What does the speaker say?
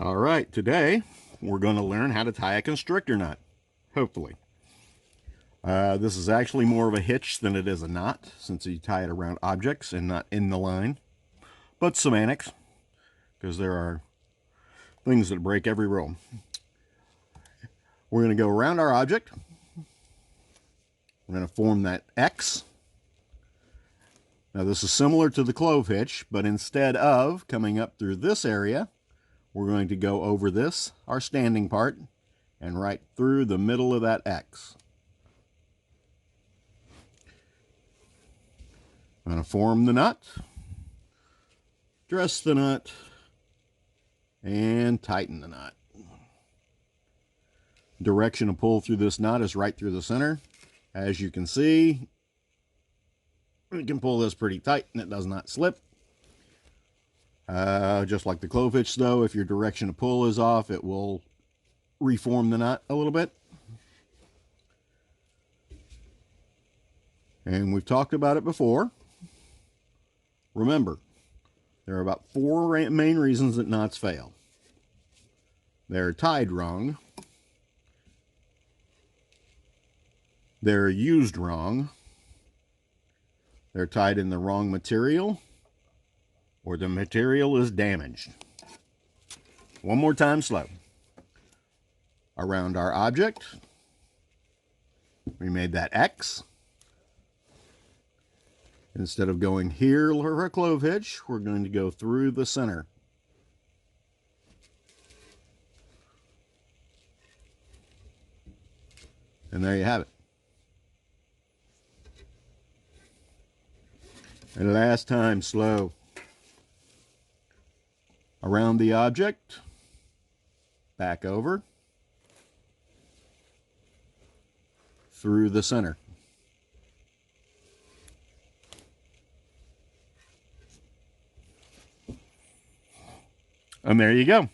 All right, today we're going to learn how to tie a constrictor knot, hopefully. This is actually more of a hitch than it is a knot, since you tie it around objects and not in the line. But semantics, because there are things that break every rule. We're going to go around our object. We're going to form that X. Now this is similar to the clove hitch, but instead of coming up through this area, we're going to go over this, our standing part, and right through the middle of that X. I'm going to form the knot, dress the knot, and tighten the knot. Direction of pull through this knot is right through the center. As you can see, we can pull this pretty tight and it does not slip. Just like the clove hitch though, if your direction of pull is off, it will reform the knot a little bit. And we've talked about it before. Remember, there are about 4 main reasons that knots fail. They're tied wrong, they're used wrong, they're tied in the wrong material, or the material is damaged. One more time slow. Around our object, we made that X. Instead of going here for a clove hitch, we're going to go through the center. And there you have it. And last time, slow. Around the object, back over, through the center. And there you go.